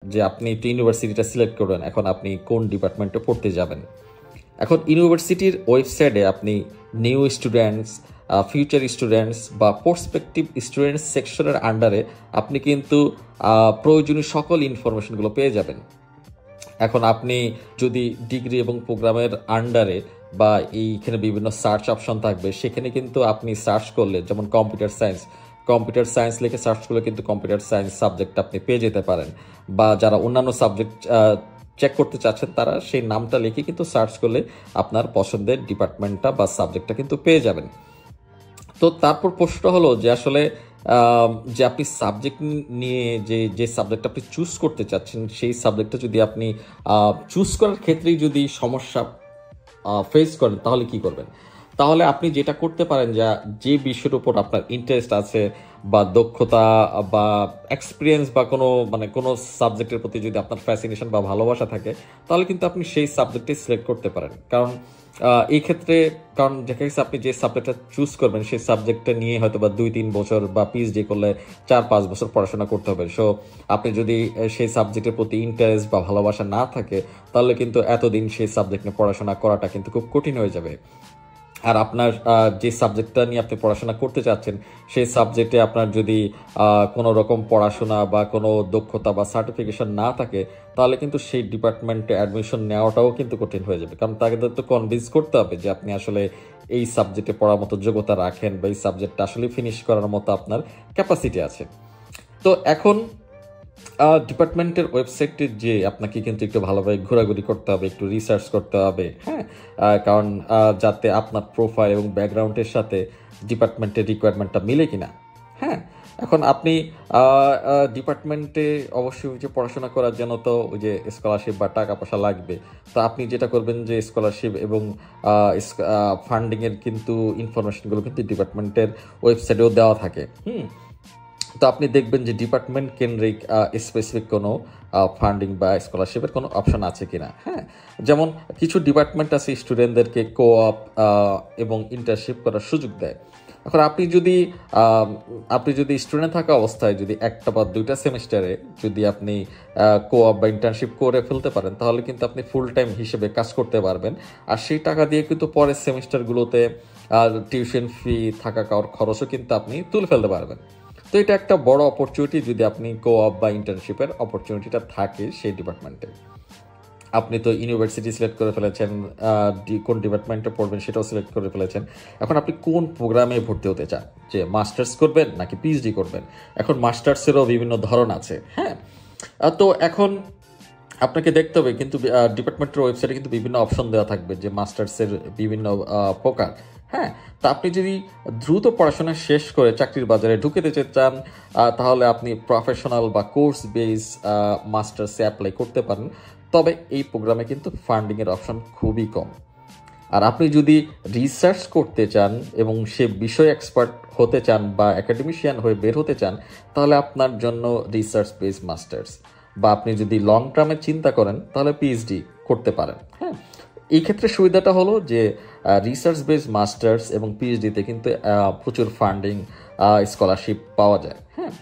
যে আপনি তো ইউনিভার্সিটিটা সিলেক্ট করবেন, এখন আপনি কোন ডিপার্টমেন্টে পড়তে যাবেন। এখন ইউনিভার্সিটির ওয়েবসাইটে আপনি নিউ স্টুডেন্টস, ফিউচার স্টুডেন্টস বা প্রসপেক্টিভ স্টুডেন্টস সেকশনের আন্ডারে আপনি কিন্তু প্রয়োজনীয় সকল ইনফরমেশনগুলো পেয়ে যাবেন। এখন আপনি যদি ডিগ্রি এবং প্রোগ্রামের আন্ডারে বা এইখানে বিভিন্ন সার্চ অপশন থাকবে, সেখানে কিন্তু আপনি সার্চ করলে, যেমন কম্পিউটার সায়েন্স লিখে সার্চ করলে কিন্তু কম্পিউটার সায়েন্স সাবজেক্ট আপনি পেয়ে যেতে পারেন। বা যারা অন্যান্য সাবজেক্ট চেক করতে চাচ্ছেন, তারা সেই নামটা লিখে কিন্তু সার্চ করলে আপনার পছন্দের ডিপার্টমেন্টটা বা সাবজেক্টটা কিন্তু পেয়ে যাবেন। তো তারপর প্রশ্নটা হলো যে আসলে যে আপনি সাবজেক্ট নিয়ে যে সাবজেক্ট আপনি চুজ করতে চাচ্ছেন, সেই সাবজেক্টটা যদি আপনি চুজ করার ক্ষেত্রেই যদি সমস্যা ফেস করেন, তাহলে কি করবেন? তাহলে আপনি যেটা করতে পারেন, যে বিষয়ের উপর আপনার ইন্টারেস্ট আছে বা দক্ষতা বা এক্সপিরিয়েন্স বা কোনো সাবজেক্টের প্রতি যদি আপনার ফ্যাসিনেশন বা ভালোবাসা থাকে, তাহলে কিন্তু আপনি সেই সাবজেক্টে সিলেক্ট করতে পারেন। কারণ এই ক্ষেত্রে দেখা গেছে আপনি যে সাবজেক্টটা চুজ করবেন, সেই সাবজেক্টটা নিয়ে হয়তো বা 2-3 বছর বা পিএইচডি করলে 4-5 বছর পড়াশোনা করতে হবে। সো আপনি যদি সেই সাবজেক্টের প্রতি ইন্টারেস্ট বা ভালোবাসা না থাকে, তাহলে কিন্তু এতদিন সেই সাবজেক্ট নিয়ে পড়াশোনা করাটা কিন্তু খুব কঠিন হয়ে যাবে। আর আপনার যে সাবজেক্টটা নিয়ে আপনি পড়াশোনা করতে চাচ্ছেন, সেই সাবজেক্টে আপনার যদি কোনো রকম পড়াশোনা বা কোনো দক্ষতা বা সার্টিফিকেশন না থাকে, তাহলে কিন্তু সেই ডিপার্টমেন্টে অ্যাডমিশন নেওয়াটাও কিন্তু কঠিন হয়ে যাবে। কারণ তাকে তো কনভিন্স করতে হবে যে আপনি আসলে এই সাবজেক্টে পড়ার মতো যোগ্যতা রাখেন বা এই সাবজেক্টটা আসলে ফিনিশ করার মতো আপনার ক্যাপাসিটি আছে। তো এখন ডিপার্টমেন্টের ওয়েবসাইটে যে আপনাকে কিন্তু একটু ভালোভাবে ঘোরাঘুরি করতে হবে, একটু রিসার্চ করতে হবে, হ্যাঁ। কারণ যাতে আপনার প্রোফাইল এবং ব্যাকগ্রাউন্ডের সাথে ডিপার্টমেন্টের রিকোয়ারমেন্টটা মিলে কিনা, হ্যাঁ। এখন আপনি ডিপার্টমেন্টে অবশ্যই যে পড়াশোনা করার জন্য তো ওই যে স্কলারশিপ বা টাকা পয়সা লাগবে। তো আপনি যেটা করবেন যে স্কলারশিপ এবং ফান্ডিংয়ের কিন্তু ইনফরমেশনগুলো কিন্তু ডিপার্টমেন্টের ওয়েবসাইটেও দেওয়া থাকে। তো আপনি দেখবেন যে ডিপার্টমেন্ট কেন্দ্রিক স্পেসিফিক কোনো ফান্ডিং বা স্কলারশিপের কোনো অপশন আছে কিনা, হ্যাঁ। যেমন কিছু ডিপার্টমেন্ট আছে স্টুডেন্টদেরকে কোঅপ এবং ইন্টার্নশিপ করার সুযোগ দেয়। এখন আপনি যদি স্টুডেন্ট থাকা অবস্থায় যদি একটা বা দুইটা সেমিস্টারে যদি আপনি কোঅপ বা ইন্টার্নশিপ করে ফেলতে পারেন, তাহলে কিন্তু আপনি ফুল টাইম হিসেবে কাজ করতে পারবেন। আর সেই টাকা দিয়ে কিন্তু পরের সেমিস্টারগুলোতে টিউশন ফি, থাকা খাওয়ার খরচও কিন্তু আপনি তুলে ফেলতে পারবেন। তো এটা একটা বড় অপরচুনিটি যদি আপনি কোঅপ বা ইন্টার্নশিপের অপরচুনিটিটা থাকে সেই ডিপার্টমেন্টে। আপনি তো ইউনিভার্সিটি সিলেক্ট করে ফেলেছেন, কোন ডিপার্টমেন্টে পড়বেন সেটাও সিলেক্ট করে ফেলেছেন। এখন আপনি কোন প্রোগ্রামে ভর্তি হতে চান, যে মাস্টার্স করবেন নাকি পিএইচডি করবেন? এখন মাস্টার্সেরও বিভিন্ন ধরন আছে, হ্যাঁ। তো এখন আপনাকে দেখতে হবে কিন্তু ডিপার্টমেন্টের ওয়েবসাইটে কিন্তু বিভিন্ন অপশন দেওয়া থাকবে যে মাস্টার্সের বিভিন্ন প্রকার, হ্যাঁ। তা আপনি যদি দ্রুত পড়াশোনা শেষ করে চাকরির বাজারে ঢুকে যেতে চান, তাহলে আপনি প্রফেশনাল বা কোর্স বেস মাস্টার্সে অ্যাপ্লাই করতে পারেন। তবে এই প্রোগ্রামে কিন্তু ফান্ডিংয়ের অপশন খুবই কম। আর আপনি যদি রিসার্চ করতে চান এবং সে বিষয়ে এক্সপার্ট হতে চান বা একাডেমিশিয়ান হয়ে বের হতে চান, তাহলে আপনার জন্য রিসার্চ বেস মাস্টার্স, বা আপনি যদি লং টার্মে চিন্তা করেন তাহলে পিএইচডি করতে পারেন, হ্যাঁ। এই ক্ষেত্রে সুবিধাটা হলো যে রিসার্চ বেস মাস্টার্স এবং পিএইচডিতে কিন্তু প্রচুর ফান্ডিং, স্কলারশিপ পাওয়া যায়, হ্যাঁ।